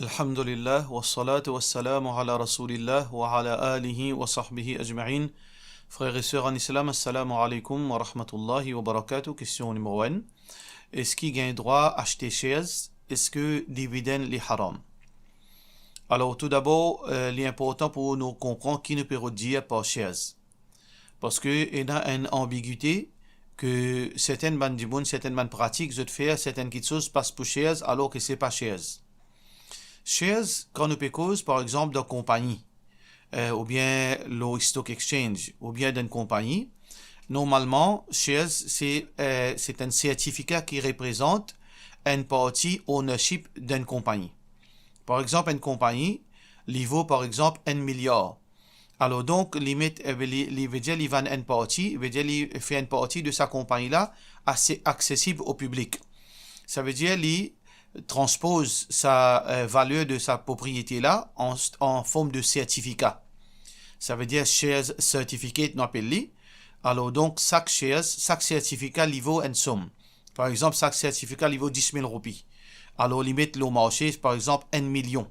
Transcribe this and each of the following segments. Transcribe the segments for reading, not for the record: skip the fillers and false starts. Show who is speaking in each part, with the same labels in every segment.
Speaker 1: Alhamdulillah, wa salatu wa salamu ala rasulillah wa ala alihi wa sahbihi ajma'in. Frères et sœurs en islam, assalamu alaikum wa rahmatullahi wa barakatuh. Question numéro 1. Est-ce qu'il y a un droit à acheter shares? Est-ce que dividende est haram? Alors tout d'abord, il est important pour nous comprendre qui ne peut dire par shares. Parce qu'il y a une ambiguïté que certaines bandes certaines bandes pratiques, je te fais certaines choses passent pour shares alors que c'est pas shares. Shares, quand nous cause, par exemple, d'une compagnie, ou bien le stock exchange, ou bien d'une compagnie, normalement, shares, c'est un certificat qui représente une partie ownership d'une compagnie. Par exemple, une compagnie, il vaut, par exemple, 1 milliard. Alors, donc, limite, il veut dire qu'il vend une partie, il veut dire qu'il fait une partie de sa compagnie-là assez accessible au public. Ça veut dire qu'il transpose sa valeur de sa propriété-là en forme de certificat. Ça veut dire shares certificate, nous appelons. Alors donc, chaque certificat il vaut une somme. Par exemple, chaque certificat il vaut 10 000 roupies. Alors, limite le marché, par exemple, 1 million.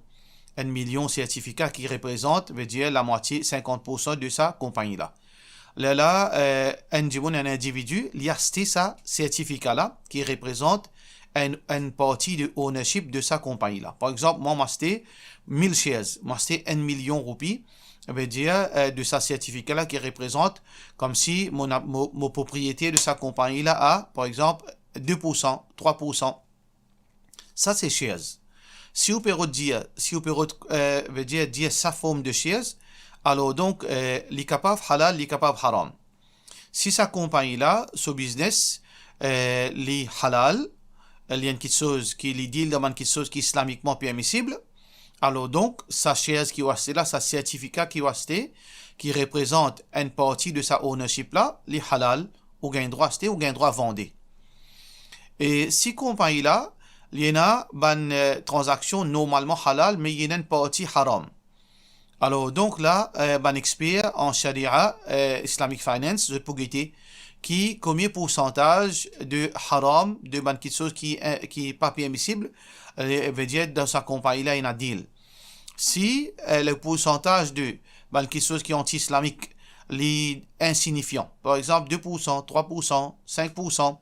Speaker 1: 1 million certificat qui représente, veut dire la moitié, 50% de sa compagnie-là. Là, un individu, il a acheté ça certificat-là qui représente une partie de ownership de sa compagnie là. Par exemple, moi, j'ai acheté 1000 shares, j'ai acheté 1 million roupies, ça veut dire de sa certificat là qui représente comme si mon propriété de sa compagnie là a, par exemple, 2%, 3%. Ça, c'est shares. Si vous pouvez dire, veut dire sa forme de shares, alors donc, les capables halal, les capables haram. Si sa compagnie là, ce business, les halal, il y a quelque chose qui les deal demande quelque chose qui est islamiquement permissible. Alors donc, sa shares qui va acheter là, sa certificat qui va acheter, qui représente une partie de sa ownership là, les halal, ou gain droit acheter, ou gain droit vendre. Et si compagnie là, il y a une transaction normalement halal, mais il y a une partie haram. Alors donc là, un expert en sharia, Islamic Finance, je peux guetter, qui combien pourcentage de haram, de quelque chose qui est pas permissible, veut dire dans sa compagnie là il y a un deal. Si le pourcentage de quelque chose qui est anti-islamique est insignifiant, par exemple 2%, 3%, 5%,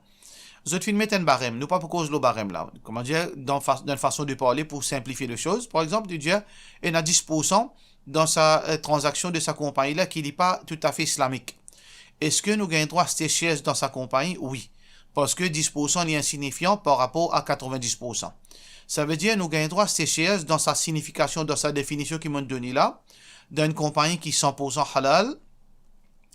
Speaker 1: je te mettre un barème, nous pas pour cause le barème là, comment dire, d'une façon de parler pour simplifier les choses. Par exemple, de dire il y a 10% dans sa transaction de sa compagnie là qui n'est pas tout à fait islamique. Est-ce que nous gagnons droit à ces shares dans sa compagnie? Oui. Parce que 10% est insignifiant par rapport à 90%. Ça veut dire que nous gagnons droit à ces shares dans sa signification, dans sa définition qui m'a donné là, d'une compagnie qui est 100% halal,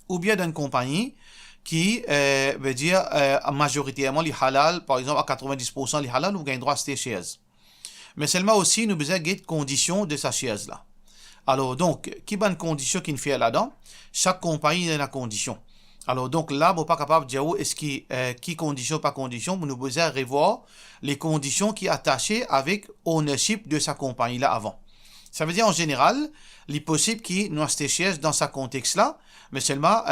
Speaker 1: ou bien d'une compagnie qui veut dire majoritairement les halal, par exemple à 90% les halal, nous gagnons droit à ces shares. Mais seulement aussi, nous avons des conditions de sa shares là. Alors donc, qui est une condition qui fait là-dedans? Chaque compagnie a une condition. Alors donc là, on n'est pas capable de dire est-ce qui condition pas condition, nous besoin revoir les conditions qui sont attachées avec ownership de sa compagnie là avant. Ça veut dire en général, il est possible qu'il nous achète shares dans ce contexte là, mais seulement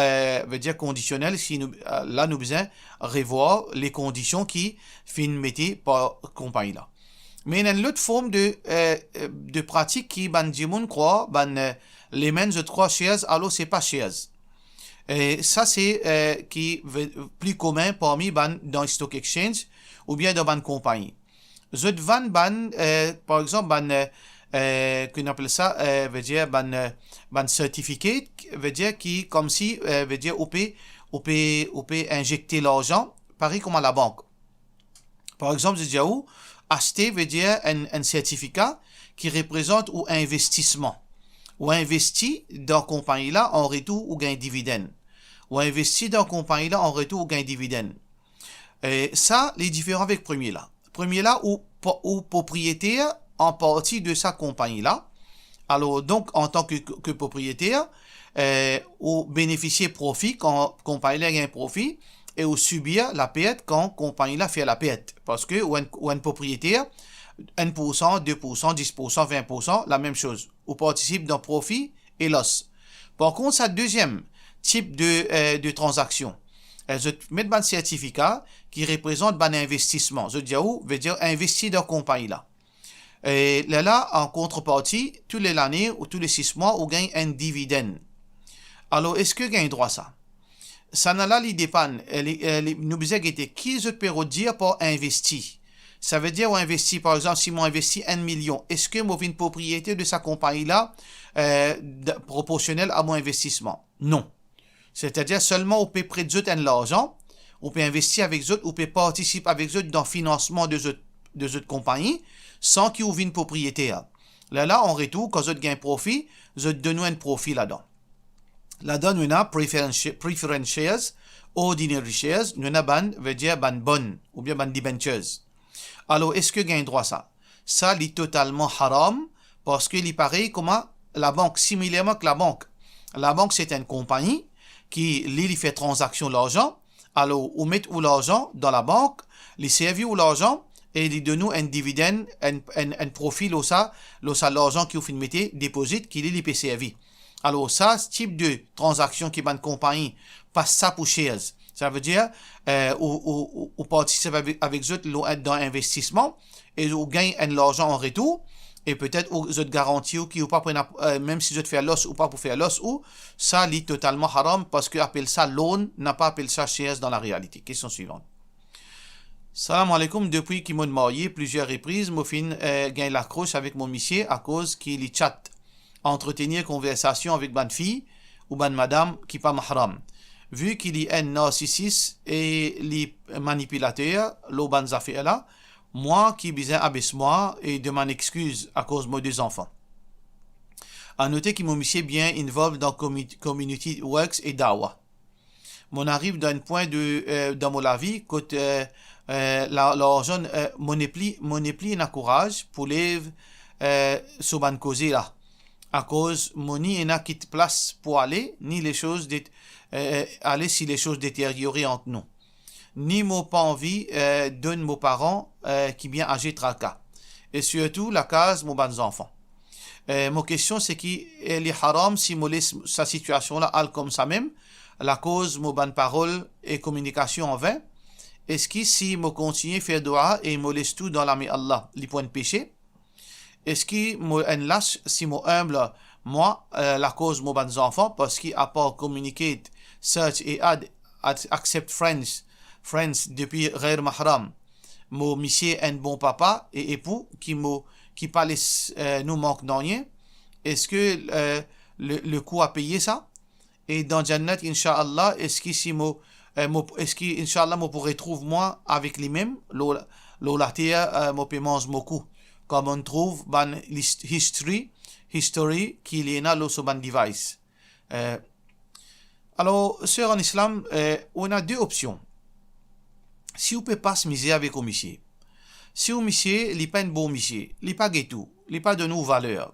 Speaker 1: veut dire conditionnel si nous là nous besoin revoir les conditions qui finissent mettées par compagnie là. Mais il y a une autre forme de pratique qui ban dimoun croit les mêmes de 3 shares alors c'est pas shares. Et ça c'est qui plus commun parmi dans stock exchange ou bien dans ban compagnie. Je van par exemple qu'on appelle ça veut dire ban certificate veut dire qui comme si veut dire on peut injecter l'argent pareil comme à la banque. Par exemple, je dis où acheter veut dire un certificat qui représente ou investissement. Ou investi dans la compagnie là en retour ou gain dividende. Ou investi dans la compagnie là en retour ou gain dividende. Et ça, les différents avec premier là. Premier là ou propriétaire en partie de sa compagnie là. Alors donc en tant que propriétaire, ou bénéficier profit quand compagnie là gagne profit. Et ou subir la perte quand compagnie là fait la perte. Parce que ou un propriétaire, 1%, 2%, 10%, 20%, la même chose. Ou participe dans profit et loss. Par contre, ça deuxième type de transaction. Je mets un certificat qui représente un investissement. Je dis où veut dire investir dans compagnie là. Et là, en contrepartie, tous les années ou tous les 6 mois, on gagne un dividende. Alors, est-ce que gagne droit ça? Ça n'a là, il dépend. Nous disons qui je peux dire pour investir. Ça veut dire, on investit, par exemple, si on investit 1 million, est-ce que moi, une propriété de sa compagnie-là, proportionnelle à mon investissement? Non. C'est-à-dire, seulement, on peut prêter de l'argent, on peut investir avec eux, on peut participer avec eux dans le financement de cette compagnie, sans qu'ils ouvrent une propriété. Là, en retour, quand ils gagnent profit, ils donnent un profit là-dedans. Là-dedans, nous avons preference shares, ordinary shares, nous avons ban, veut dire ban bonne, ou bien ban debentures. Alors, est-ce que gagne droit ça? Ça, c'est totalement haram, parce qu'il est pareil comme la banque, similairement que la banque. La banque, c'est une compagnie qui, lui, fait transaction l'argent. Alors, on met l'argent dans la banque, les services ou l'argent, et il donne nous un dividende, un profit, l'argent qui vous mettez, déposite, qui est les servi. Alors, ça, ce type de transaction qui est une compagnie, passe ça pour shares. Ça veut dire, on participe avec eux dans l'investissement et on gagne l'argent en retour. Et peut-être vous êtes garanti qui ou pas même si vous êtes fait l'os ou pas pour faire l'os ou ça lit totalement haram parce que appelle ça loan n'a pas appelé ça shares dans la réalité. Question suivante. Salam alaikum, depuis qu'il m'a marié plusieurs reprises, moi fin gagne l'accroche avec mon monsieur à cause qu'il est chat entretenir conversation avec bonne fille ou bonne madame qui pas mahram. Vu qu'il est un narcissiste et les manipulateurs, l'eau bonnes affaires là, moi qui besoin abaisse-moi et demande excuse à cause de mes 2 enfants. À noter que mon monsieur bien involved dans community works et dawa. Mon arrive d'un point dans mon vie que l'argent monéplie n'encourage pour les sur ban cause là. À cause moni n'a qui place pour aller ni les choses aller si les choses détériorées entre nous. Ni mon pas envie donne mes parents qui bien âgés tracas. Et surtout la case mon bons enfants. Mon question c'est qui est haram si moi laisse sa situation là comme ça même la cause mon bonne parole et communication en vain. Est-ce que si moi continue à faire dua et moi laisse tout dans la main Allah les points de péché? Est-ce que moi en lâche si moi humble moi la cause mon bons enfants parce qu'il a pas communiqué search et accept friends depuis Ghair Mahram. Mon monsieur un bon papa et époux qui pas nous manque de rien. Est-ce que le coût à payer ça? Et dans Jannat, Inch'Allah, est-ce que Inch'Allah, moi pourrais trouver moi avec les mêmes, l'olatia, moi peux manger beaucoup. Comme on trouve dans history qu'il y a là sur ban device. Alors, sœur en islam, on a 2 options. Si vous ne pouvez pas se miser avec un monsieur, si un monsieur n'est pas un bon monsieur, il n'est pas gâteau, il n'est pas de nos valeurs,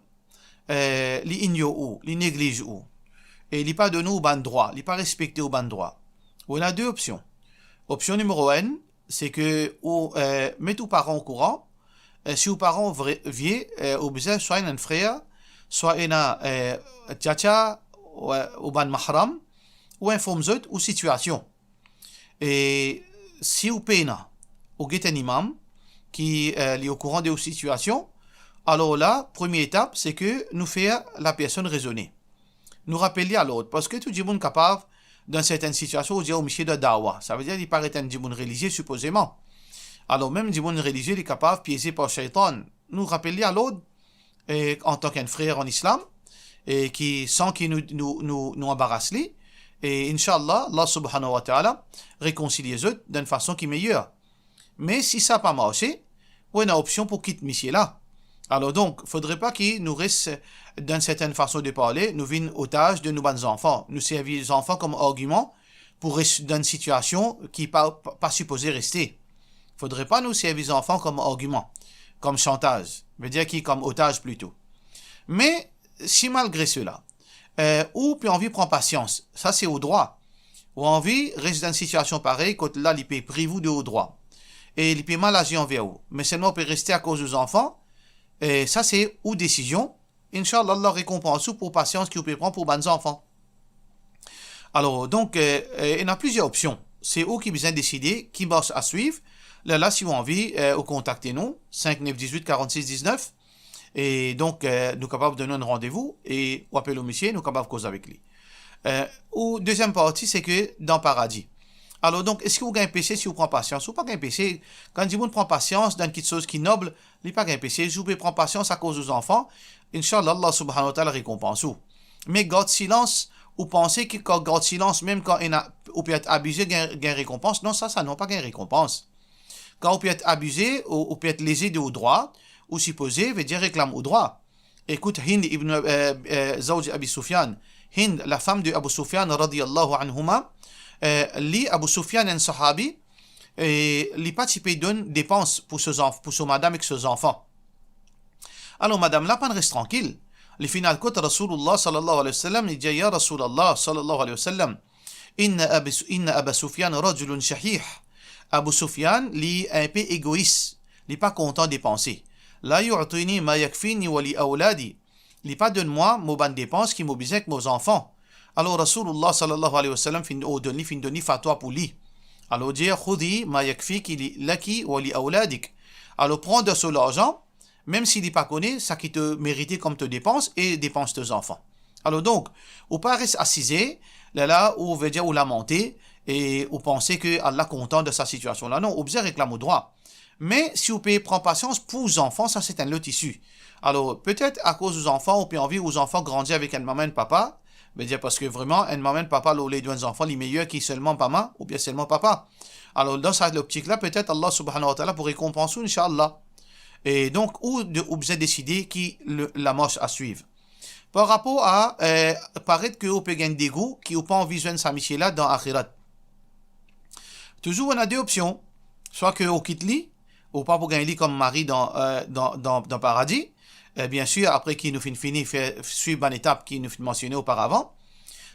Speaker 1: il ignore, il néglige, et il n'est pas de nous au bon droit, il n'est pas respecté au bon droit. On a 2 options. Option numéro 1, c'est que vous mettez vos parents au courant. Si vos parents viennent, vous besoin soit un frère, soit un tchatcha, ou ban mahram, ou informe-eux ou situation. Et si vous payez, vous avez un imam qui est au courant de vos situations, alors là, première étape, c'est que nous faisons la personne raisonner. Nous rappeler à l'autre. Parce que tout le monde est capable, dans certaines situations, de dire au monsieur de dawa. Ça veut dire qu'il paraît un djimoun religieux, supposément. Alors même djimoun religieux, il est capable de piéger par shaitan. Nous rappeler à l'autre, en tant qu'un frère en islam, et qui, sans qu'il nous embarrasse lui, et Inch'Allah, Allah subhanahu wa ta'ala, réconcilier eux d'une façon qui est meilleure. Mais si ça n'a pas marché, on a une option pour quitter monsieur là. Alors donc, il ne faudrait pas qu'il nous reste, d'une certaine façon de parler, nous viennent otages de nos bons enfants. Nous servir les enfants comme argument pour rester dans une situation qui n'est pas supposée rester. Il ne faudrait pas nous servir les enfants comme argument, comme chantage. Je veux dire qui comme otage plutôt. Mais, si malgré cela, ou puis envie prend patience, ça c'est au droit. Ou envie reste dans une situation pareille, quand là, il peut priver de au droit. Et il peut mal agir envers vous. Mais seulement, il peut rester à cause des enfants. Et ça, c'est ou décision. Inch'Allah, Allah récompense pour patience qu'il peut prendre pour bons enfants. Alors, donc, il y a plusieurs options. C'est eux qui besoin décider qui bosse à suivre. Là, si vous avez envie, contactez-nous, 5918 46 19. Et donc, nous sommes capables de donner un rendez-vous et ou appeler au monsieur, nous sommes capables de causer avec lui. Ou deuxième partie, c'est que dans le paradis. Alors donc, est-ce que vous gagnez péché si vous prenez patience ou pas gagnez péché? Quand vous prend patience dans quelque chose qui est noble, il pas gagnez péché. Si vous pouvez prendre patience à cause des enfants, Inch'Allah, Allah subhanahu wa ta'ala récompense vous. Mais garde silence, ou pensez que quand garde silence, même quand on peut être abusé, gagne récompense. Non, ça n'a pas gagne récompense. Quand on peut être abusé, ou peut être lésé de au droit, ou supposé, veut dire réclame au droit. Écoute, Hind ibn Zawj Abi Sufyan, Hind, la femme de Abu Sufyan, radiyallahu anhuma, lui, Abu Sufyan, un sahabi, lui participé donne dépenses pour son madame et ses enfants. Alors, madame là, pas reste tranquille. Le final, quand Rasulullah sallallahu alayhi wa sallam, il dit, Ya Rasulullah sallallahu alayhi wa sallam, Inna Abu Sufyan rajulun shahih. Abu Sufyan, lui, un peu égoïste, il n'est pas content de dépenser. La yu'tini ma yakfini wa li awladi. Il pas donne-moi mon ban dépenses qui m'oblige avec mes enfants. Alors Rasulullah sallallahu alayhi wa sallam fin donne fatwa pour lui. Alors dit khudi ma yakfiki laki wa li awladik. Alors prends de son argent, même s'il n'est pas connu, ça qui te mérite comme te dépenses et dépense tes enfants. Alors donc, ou pas rester assisé, là où veut dire ou lamenter et ou penser que Allah est content de sa situation là. Non, ou bien réclame au droit. Mais si vous pouvez prendre patience pour les enfants, ça c'est un autre issue. Alors peut-être à cause des enfants, on peut envie aux enfants grandir avec une maman et un papa, mais dire parce que vraiment, une maman et un papa, les deux enfants, les meilleurs qui seulement maman ou bien seulement papa. Alors dans cette optique-là, peut-être Allah subhanahu wa ta'ala pour récompenser, Inch'Allah. Et donc, ou vous avez décidé qui la marche à suivre. Par rapport à, paraître que vous pouvez gagner des goûts qui n'ont pas envie de joindre sa mission là dans Akhirat. Toujours, on a deux options. Soit que vous quittez lui, ou pas pour gagner comme mari dans paradis. Bien sûr, après qu'il nous finit suivre une étape qui nous mentionné auparavant.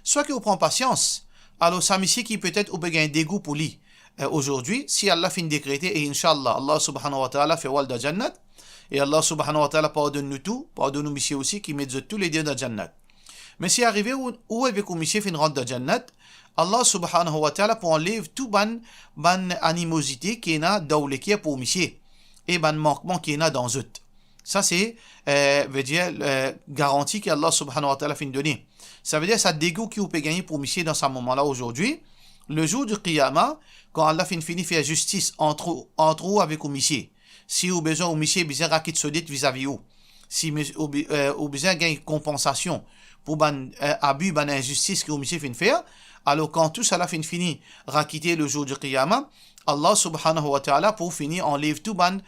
Speaker 1: Soit que vous prenez patience. Alors, sa mission qui peut-être vous peut gagner des goûts pour lui. Aujourd'hui, si Allah finit décréter, et Inch'Allah, Allah subhanahu wa ta'ala fait wal da jannat, et Allah subhanahu wa ta'ala pardonne nous tout, pardonne nous monsieur aussi, qui met tous les deux dans jannat. Mais si arrivé où avec vous monsieur fin rentre dans jannat, Allah subhanahu wa ta'ala pour enlever tout ban animosité qui est là dans le qui est pour monsieur, et ban manquement qui est là dans eux. Ça c'est, veut dire, garantie qu'Allah subhanahu wa ta'ala fin donner. Ça veut dire ça dégoût qui vous peut gagner pour monsieur dans ce moment-là aujourd'hui. Le jour du Qiyamah, quand Allah finit faire justice entre vous avec vous, monsieur. Si vous avez besoin, vous monsieur, besoin de se vis-à-vis vous. Si vous avez besoin de compensation pour abus, injustice que vous monsieur finit faire, alors quand tout cela finit raquiter le jour du Qiyamah, Allah subhanahu wa ta'ala pour finir enlève tout ban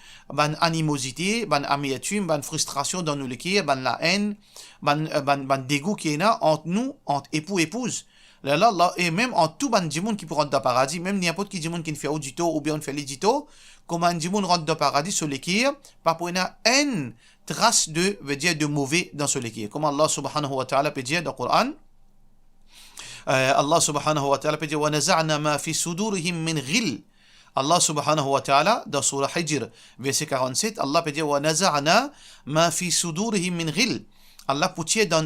Speaker 1: animosité, ban amertume, ban frustration dans nous le qui, ban la haine, ban dégoût qui est là entre nous, entre époux et épouse. Là, et même en tout ban djimoun qui peut rentrer dans le paradis, même n'importe qui djimoun qui ne fait pas du tout ou bien on fait les dito, comme un djimoun rentre dans le paradis sur l'équire, pas pour une trace de mauvais dans ce l'équire. Comme Allah subhanahu wa ta'ala peut dire dans le Coran, Allah subhanahu wa ta'ala peut dire, وَنَزَعْنَا مَا فِي صُدُورِهِمْ مِنْ غِلٍّ. Allah subhanahu wa ta'ala, dans Surah Hijr, verset 47, Allah peut dire, وَنَزَعْنَا مَا فِي صُدُورِهِمْ مِنْ غِلٍّ. Allah peut dire dans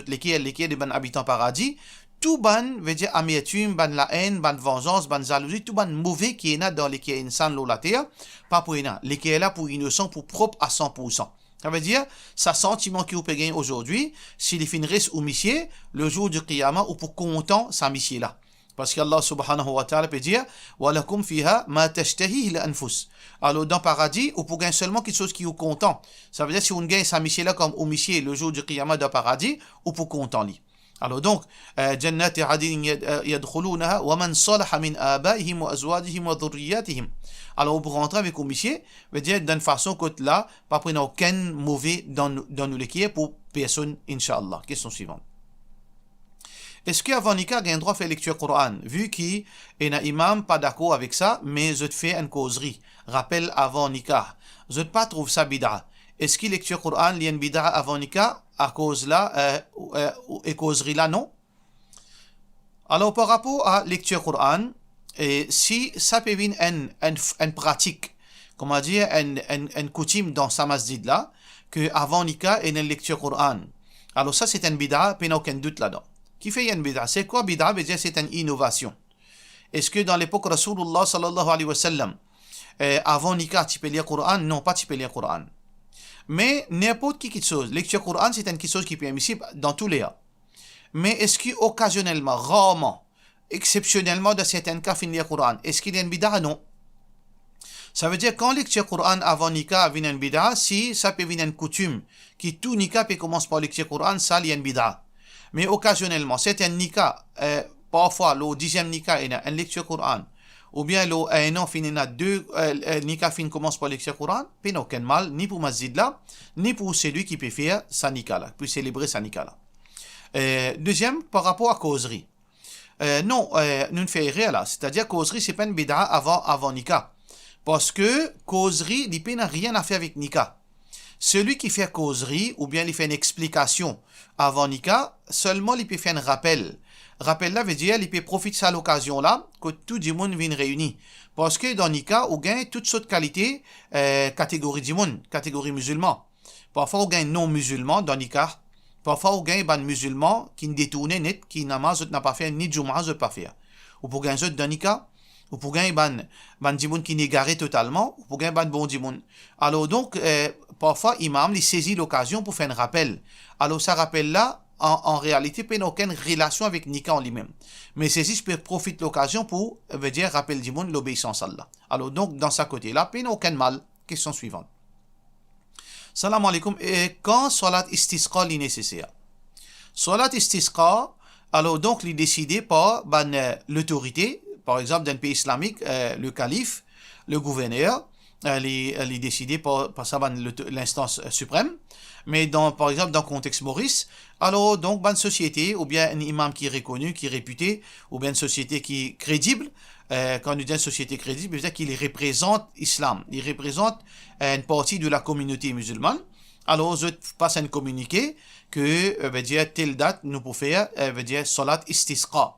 Speaker 1: l'équire des ban habitants paradis, tout ban veut dire amertume, ban la haine, ban vengeance, ban jalousie, tout ban mauvais qui est là dans l'équerre insan l'eau la terre, pas pour rien. L'équerre est là pour innocent, pour propre à 100%. Ça veut dire, ça sentiment qui vous peut gagner aujourd'hui, s'il finit ou missier, le jour du Qiyamah, ou pour content sa mission là. Parce qu'Allah subhanahu wa ta'ala peut dire, وَلَكُمْ فِيهَا مَا تَشْتَهِهِ الْأَنفُسِ. Alors, dans le paradis, ou pour gagner seulement quelque chose qui vous content. Ça veut dire, si vous gagnez sa mission là comme au missier, le jour du Qiyamah dans le paradis, ou pour content lui. Alors donc, جنات عدن يدخلونها ومن صلح من آبائهم وأزواجهم وذرياتهم. Alors pour rentrer avec monsieur, veut dire d'une façon que là, pas prendre aucun mauvais dans nous l'équipe pour personne, Inch'Allah. Question suivante. Est-ce qu'avant Nikah, il y a un droit de faire lecture Coran? Vu qu'il y a un imam pas d'accord avec ça, mais je te fais une causerie. Rappel avant Nikah. Je ne pas trouve ça bid'a. Est-ce que lecture Coran, il y a une bid'a avant Nikah? À cause là, et causerie là, non. Alors, par rapport à lecture Coran, si ça peut venir une pratique, comment dire, une coutume dans sa masjid là, que avant Nikah, il y a une lecture Coran. Alors, ça, c'est une bid'a, il n'y a aucun doute là-dedans. Qui fait une bid'a? C'est quoi bid'a? C'est une innovation. Est-ce que dans l'époque Rasulullah sallallahu alayhi wa sallam, avant Nika, tu peux lire Coran? Non, pas tu peux lire Coran. Mais n'importe qui chose, lecture Coran, c'est quelque chose qui est permissible dans tous les cas. Mais est-ce qu'occasionnellement, rarement, exceptionnellement, dans certains cas, finir Coran, est-ce qu'il y a une bid'a? Non. Ça veut dire quand lecture Coran avant Nika vient une bid'a, si ça peut venir une coutume, qui tout Nika peut commencer par lecture Coran, ça il y a une bid'a. Mais occasionnellement, certains Nika, parfois le 10e Nika il y a une lecture Coran, ou bien le un an finit na deux Nika fin commence par lecture Coran, puis aucun mal, ni pour Masjid là, ni pour celui qui peut faire sa Nika là, peut célébrer sa Nika là. Deuxième, par rapport à causerie. Non, nous ne faisons rien là, c'est-à-dire causerie c'est pas une bid'a avant Nika. Parce que causerie, l'IP n'a rien à faire avec Nika. Celui qui fait causerie, ou bien il fait une explication avant Nika, seulement il peut faire un rappel. Rappel là veut dire il peut profiter de cette occasion-là, que tout le monde vienne réuni. Parce que dans Nika, on gagne toutes sortes de qualités, catégorie du monde, catégorie musulman. Parfois, on gagne non-musulman dans Nika. Parfois, on gagne des musulmans qui ne détournent net, qui n'a pas fait, ni Jumu'ah, n'a pas fait. Ou pour gagner dans Nika, ou pour gagner ban dimoun qui n'égaré totalement, ou pour gagner ban bon dimoun. Alors donc, parfois, imam, il saisit l'occasion pour faire un rappel. Alors, ça rappel-là, en réalité, n'a aucune relation avec Nika en lui-même. Mais saisit, je peux profiter de l'occasion pour, veut dire, rappel dimoun, l'obéissance à Allah. Alors donc, dans ce côté-là, n'a aucun mal. Question suivante. Salam alaikum. Et quand salat istisqa est nécessaire? Salat istisqa, alors donc, il est décidé par l'autorité, par exemple, dans un pays islamique, le calife, le gouverneur, il est décidé par l'instance suprême. Mais par exemple, dans le contexte Maurice, alors donc, une société, ou bien un imam qui est reconnu, qui est réputé, ou bien une société qui est crédible, quand on dit une société crédible, ça veut dire qu'il représente l'islam, il représente une partie de la communauté musulmane. Alors, je passe un communiqué que, veut dire, telle date, nous pouvons faire, veut dire, salat istisqa.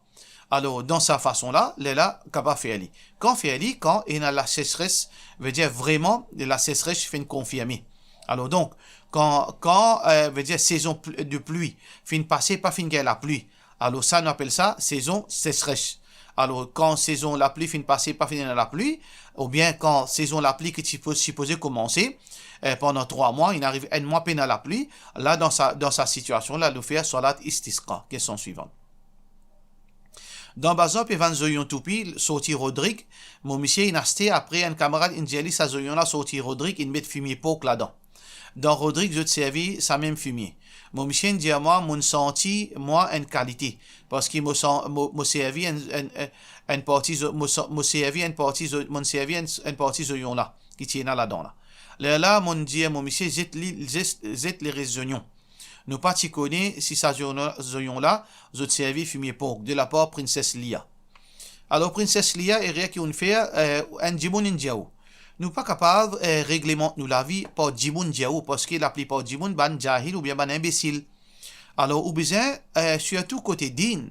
Speaker 1: Alors, dans sa façon-là, il est là, capable de faire. Quand il y a la sécheresse, veut dire vraiment, la sécheresse fait une confirmer. Alors donc, quand veut dire saison de pluie, fin passer, pas fin la pluie. Alors ça, on appelle ça saison sécheresse. Alors, quand saison la pluie, fin passer, pas fin la pluie, ou bien quand saison la pluie qui est supposée commencer, pendant 3 mois, il arrive un mois peine à la pluie, là, dans sa situation-là, il fait salat istisqa. Question suivante. Dans Bazop et Van Zoyon Toupi, sorti Rodrigue, mon monsieur il a acheté après un camarade indiali sa Zoyon là sorti Rodrigue, il met fumier poke là-dedans. Dans Rodrigue, je te servis sa même fumier. Mon monsieur dit à moi, mon senti, moi, une qualité. Parce qu'il m'a servi une partie Zoyon là, qui tient là-dedans là. Là, mon dit à mon monsieur, zette les réunions. Nous pas t'y connaît si ça zoyon là, je te servis fumier porc de la part princesse Lia. Alors princesse Lia est rien qu'on fait un djimoun indiaou. Nous pas capable réglementer nous la vie par djimoun indiaou parce que la plupart djimoun ban jahil ou bien ban imbécile. Alors ou besoin surtout côté din,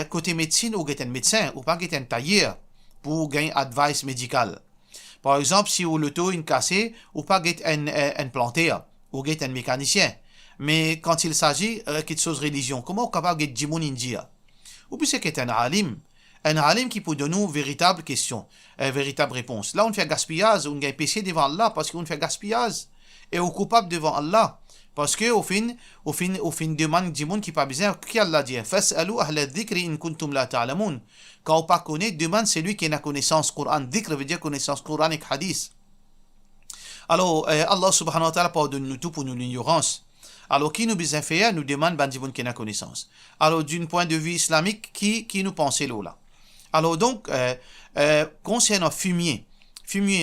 Speaker 1: côté médecine ou get un médecin ou pas get un tailleur pour gagner advice médical. Par exemple si ou l'auto une cassé ou pas get un planteur ou get un mécanicien. Mais quand il s'agit de quelque chose de religion, comment on est capable de dire India? Ou bien c'est un alim qui peut donner une véritable question, une véritable réponse. Là, on fait gaspillage, on gagne péché devant Allah parce qu'on fait gaspillage. Et on est coupable devant Allah. Parce qu'au fin, demande du monde qui n'a pas besoin, qui Allah dit, Fas'alu ahla dhikri in kuntum la ta'lamun. Quand on ne connaît pas, demande celui qui a connaissance Coran. Dhikr veut dire connaissance Coran et hadith. Alors, Allah subhanahu wa ta'ala pardonne nous tout pour nous l'ignorance. Alors, qui nous besoin faire, nous demande bandibon qui n'a connaissance. Alors, d'un point de vue islamique, qui nous pense là? Alors, donc, concernant fumier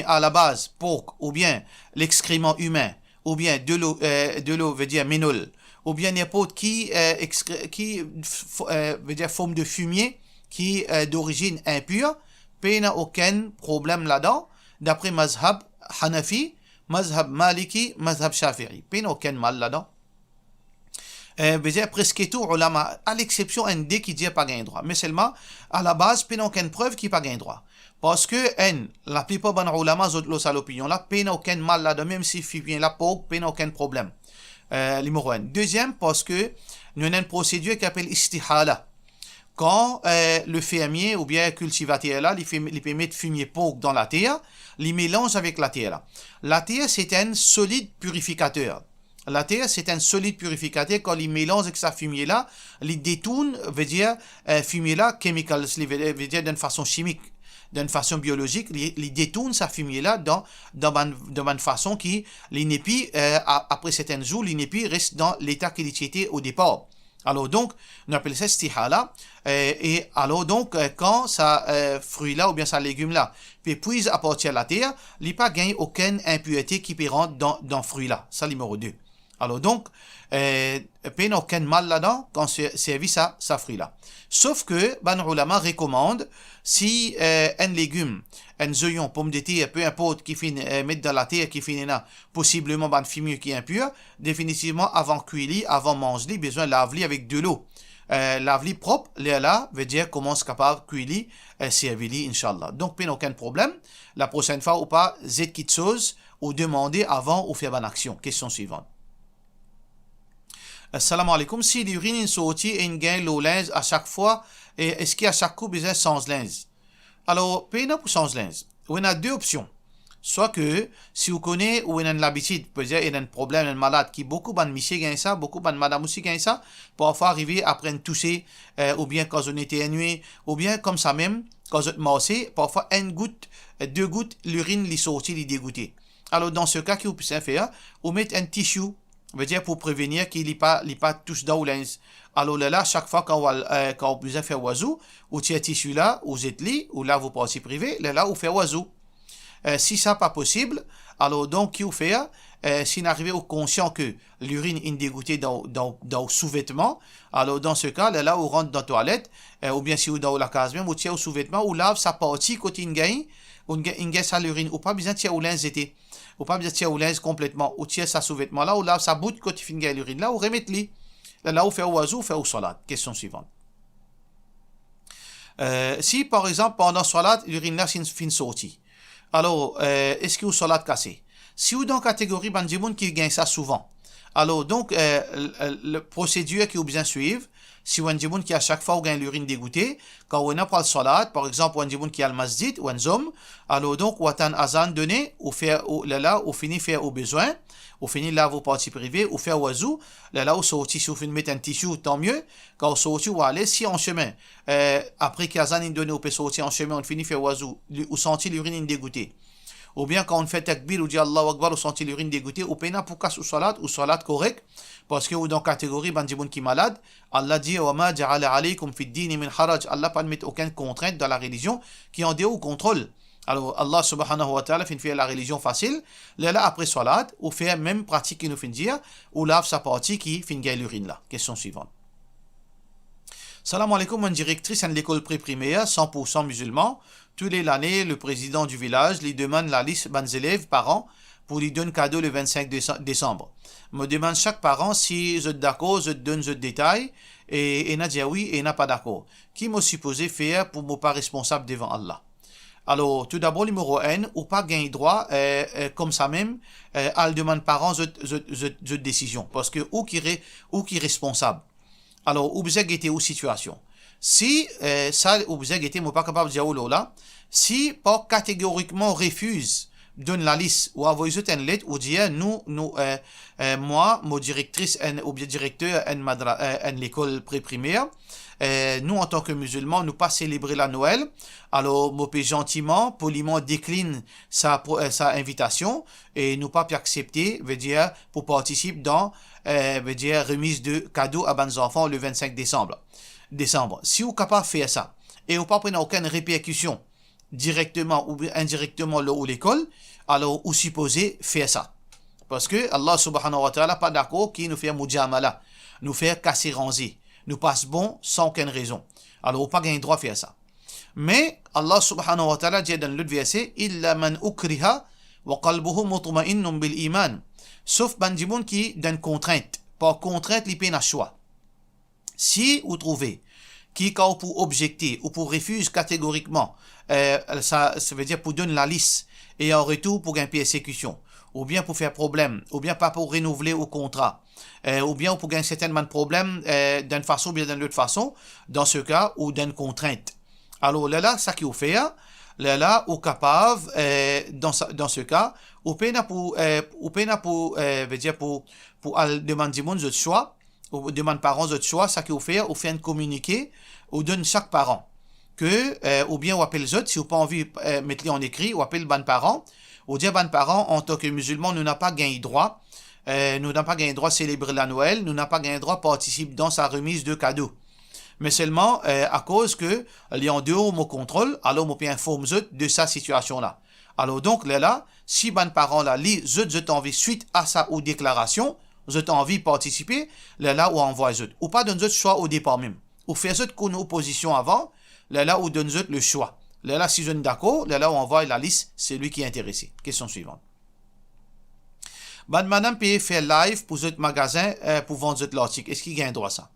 Speaker 1: à la base, porc, ou bien l'excrément humain, ou bien de l'eau veut dire ménol, ou bien n'importe qui veut dire forme de fumier qui est d'origine impure, il n'y a aucun problème là-dedans, d'après mazhab Hanafi, mazhab Maliki, mazhab Shafi'i. Il n'y a aucun mal là-dedans. Presque tout ulama, à l'exception un qui dit pas gain droit. Mais seulement, à la base, il n'y a aucune preuve qui pas gain droit. Parce que, la plupart des ulama, ont l'opinion là, il n'y a aucun mal là-dedans, même si il vient là, il n'y a aucun problème. Numéro 1. Deuxième, parce que, nous avons une procédure qui s'appelle istihala. quand le fermier ou bien le cultivateur là, il peut mettre fumier poke dans la terre, il mélange avec la terre là. La terre, c'est un solide purificateur. La terre, c'est un solide purificateur. Quand il mélange avec sa fumier là, il détourne, veut dire, fumier là, chemical, veut dire d'une façon chimique, d'une façon biologique, il détourne sa fumier là dans une façon qui, l'inépi, après certains jours, l'inépi reste dans l'état qu'il était au départ. Alors donc, on appelle ça stihala. Et alors donc, quand ça fruit là ou bien ça légume là, puis puise à partir de la terre, il n'y a pas gagné aucune impureté qui peut rentrer dans le fruit là. Ça, numéro 2. Alors donc, il n'y a aucun mal là-dedans quand c'est servi ça fruit là. Sauf que, ben ulama recommande, si un légume, un oignon, pomme de terre, peu importe, qui finit mettre dans la terre, qui finit là, possiblement ben fumier qui est impur, définitivement avant cuire, avant manger, besoin de laver avec de l'eau. Laver propre, là, veut dire comment c'est capable de cuire, servir, Inch'Allah. Donc, il n'y a aucun problème. La prochaine fois, ou pas, z'être quelque chose, ou demander avant ou faire une action. Question suivante. Assalamu alaikum. Si l'urine est sortie et une gagne l'eau linge à chaque fois, est-ce qu'à chaque coup, besoin de changer linge? Alors, pour changer linge, on a deux options. Soit que, si vous connaissez ou vous avez l'habitude, peut-être il y a un problème, un malade qui beaucoup de monsieur gagne ça, beaucoup de madame aussi gagne ça, parfois arriver après une toucher, ou bien quand on était énué, ou bien comme ça même, quand on est massé, parfois une goutte, deux gouttes, l'urine les sortie, les dégoûter. Alors, dans ce cas, qui vous pouvez faire, vous mettez un tissu, veut dire pour prévenir qu'il n'y ait pas touche dans le linge. Alors là, chaque fois quand vous pouvez faire oiseau, ou tiens tissu là, ou êtes lit, ou là vous passez privé, là vous faites oiseau. Si ça n'est pas possible, alors donc, qui vous fait, si vous arrivez au conscient que l'urine est dégoûtée dans le sous-vêtement, alors dans ce cas, là, vous rentre dans la toilette, ou bien si vous dans la case même, vous tirez au sous-vêtement, ou lave sa partie côté une gagne ça l'urine, ou pas besoin de tirer au linge été, ou pas besoin de tirer au linge complètement, ou tirer sa sous-vêtement là, ou lave sa bout côté une gagne l'urine là, ou remettre li. Là, vous faites oiseau, vous faites au salat. Question suivante. Si par exemple, pendant salat, l'urine là, c'est une sortie. Alors, est-ce que vous salat cassé? Si vous dans la catégorie bandimoun qui gagne ça souvent, alors donc, le procédure que vous besoin suivre, si vous avez qui à chaque fois vous gagne l'urine dégoûtée, quand vous n'avez pas le salat, par exemple, vous avez qui a le masjid, ou un homme, alors donc, vous avez un azan donné, ou faire, là, vous finissez faire au besoin, vous finissez là, vos parties privées, ou faire oiseau, là, vous sortez, si vous finissez mettre un tissu, tant mieux, quand vous sortez, vous allez, si en chemin, après qu'azan est donné, vous pouvez sortir en chemin, on finit faire oiseau, vous sentez l'urine dégoûtée. Ou bien quand on fait takbir ou dit Allahu Akbar, vous sentez l'urine dégoûtée, ou pena pour casse ou salat correct, parce que vous dans la catégorie bandimoun qui est malade, Allah dit wa ma ja'ala alaykum fi ad-din min haraj, Allah pas de mettre aucune contrainte dans la religion qui en dehors au contrôle. Alors Allah subhanahu wa ta'ala fait la religion facile, là après salat, ou fait même pratique qui nous fait dire, ou lave sa partie qui fait gagner l'urine là. Question suivante. Salam alaikum, une directrice à l'école pré-primaire, 100% musulman. Tous les années, le président du village lui demande la liste des élèves par an pour lui donner cadeau le 25 décembre. Me demande chaque parent si je suis d'accord, je donne ce détail, et il a dit oui et il n'a pas d'accord. Qui m'a supposé faire pour ne pas responsable devant Allah? Alors, tout d'abord, numéro 1, ou pas gagner droit, comme ça même, à le demander parents de décision. Parce que, ou qui est responsable. Alors, ou vous êtes aux situations. Si ça, ou vous êtes pas capable de dire oh là, si pas catégoriquement refuse donne la liste ou envoie une lettre ou dire moi, mon directrice ou bien directeur en l'école pré-primaire, nous en tant que musulmans, nous pas célébrer la Noël. Alors, moi gentiment, poliment décline sa invitation et nous pas accepter, veut dire pour participer dans veut dire remise de cadeaux à bons enfants le 25 décembre. Si vous êtes capable de faire ça et vous ne prenez aucune répercussion directement ou indirectement là où l'école, alors vous supposez faire ça. Parce que Allah subhanahu wa ta'ala pas d'accord qui nous fait mujamala, nous fait casser ranger, nous passe bon sans aucune raison. Alors vous pas gagner droit à faire ça. Mais Allah subhanahu wa ta'ala dit dans l'autre verset, illa man ukriha wa qalbuhu mutma'innun bil iman. Sauf bandimoun qui donne contrainte. Par contrainte, il peut un choix. Si vous trouvez qui quand pour objecter ou pour refuser catégoriquement, ça veut dire pour donner la liste et en retour pour une persécution. ou bien pour faire problème, ou bien pas pour renouveler au contrat, ou bien pour gagner certainement de problème d'une façon ou bien d'une autre façon, dans ce cas, ou d'une contrainte. Alors là, ça qu'il fait, là, ou capable, dans ce cas, ou peine pour veut dire pour demander mon autre choix, ou demande parents autre choix, ça qu'il fait, ou fait un communiqué, ou donne chaque parent que, ou bien on appelle les autres, si vous n'avez pas envie de mettre en écrit, ou appelle les parents, ou dire les parents, en tant que musulmans, nous n'avons pas gagné droit, nous n'avons pas gagné droit à célébrer la Noël, nous n'avons pas gagné droit à participer dans sa remise de cadeaux. Mais seulement à cause que il y a en dehors mon contrôle, alors on peut informer de sa situation-là. Alors donc là, si les parents là, les autres ont envie suite à sa ou déclaration, vous avez envie de participer, là ou envoie les autres. Ou pas donner autres choix au départ même. Ou faire autres qu'on a opposition avant, là où donne le choix. Là, si je suis d'accord, là, on envoie la liste, c'est lui qui est intéressé. Question suivante. Madame peut faire live pour votre magasin pour vendre votre l'article. Est-ce qu'il gagne droit à ça?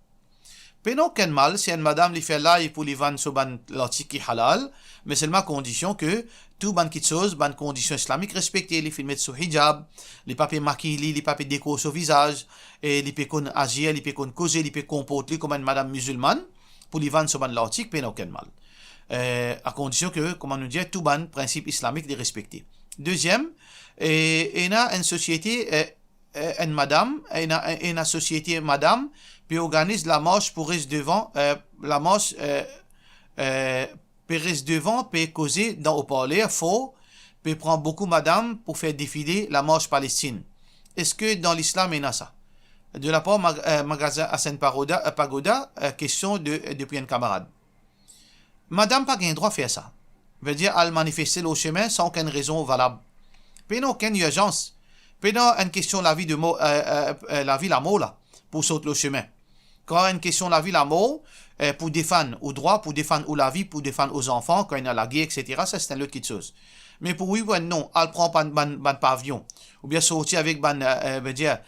Speaker 1: Puis non, quel mal, si une madame lui fait live pour lui vendre sur l'article qui est halal, mais seulement à condition que tout ban qui chose, ban conditions islamiques respectées, les films sur hijab, les papiers maquillés, les papiers déco sur visage, et les pécons agir, les pécons causer, les pécons comporter comme une madame musulmane, pour lui vendre sur l'article, puis non, quel mal. À condition que, comme on nous dit, tout ban principe islamique est respecté. Deuxième, il y a une société, une madame, il y a une société madame, puis organise la marche pour rester devant, la marche, puis reste devant, puis causer dans au parler, faux, puis prend beaucoup madame pour faire défiler la marche palestine. Est-ce que dans l'islam, il y a ça? De la part magasin Hassan Pagoda, question depuis un camarade. Madame pas gain droit à faire ça. Veut dire, elle manifester au chemin sans aucune raison valable. Puis non, aucune urgence. Puis non, une question la vie de la vie la mort là, pour sauter le chemin. Quand une question la vie la mort, pour défendre aux droits, pour défendre aux la vie, pour défendre aux enfants, quand il y a la guerre, etc., ça c'est une autre chose. Mais pour oui, non, elle prend pas ban pavillon. Ou bien sortir avec veut dire,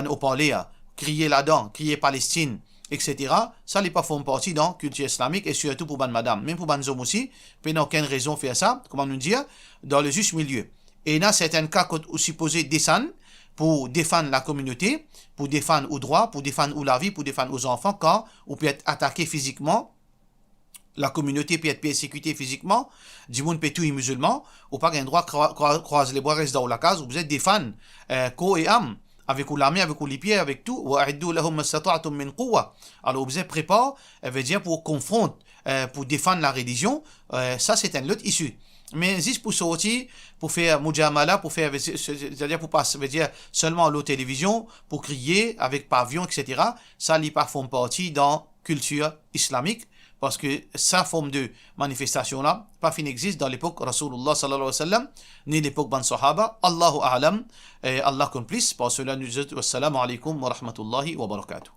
Speaker 1: au parler, crier là-dedans, crier Palestine, etc. Ça n'est pas forme partie dans la culture islamique et surtout pour ban madame. Même pour ban hommes aussi, il n'y a aucune raison de faire ça, comment nous dire, dans le juste milieu. Et dans certains cas, quand on supposé descendre pour défendre la communauté, pour défendre aux droits, pour défendre la vie, pour défendre aux enfants, quand on peut être attaqué physiquement, la communauté peut être persécutée physiquement, du monde peut tout est musulman, ou pas un droit croiser les bras, rester dans la case, vous êtes défendre corps et âme, avec la main, avec les pieds, avec tout. Alors vous êtes préparé, veut dire pour confronter, pour défendre la religion, ça c'est une autre issue. Mais juste pour sortir, pour faire mujamala, pour faire, c'est-à-dire pour passer, veut dire seulement à la télévision, pour crier avec pavillon, etc. Ça n'est pas forme partie dans culture islamique, parce que sa forme de manifestation-là, pas fin existe dans l'époque Rasulullah sallallahu alayhi wa sallam, ni l'époque ban sahaba. Allahu a'lam, Allah complice. Par cela, nous disons wassalamu alaikum wa rahmatullahi wa barakatuh.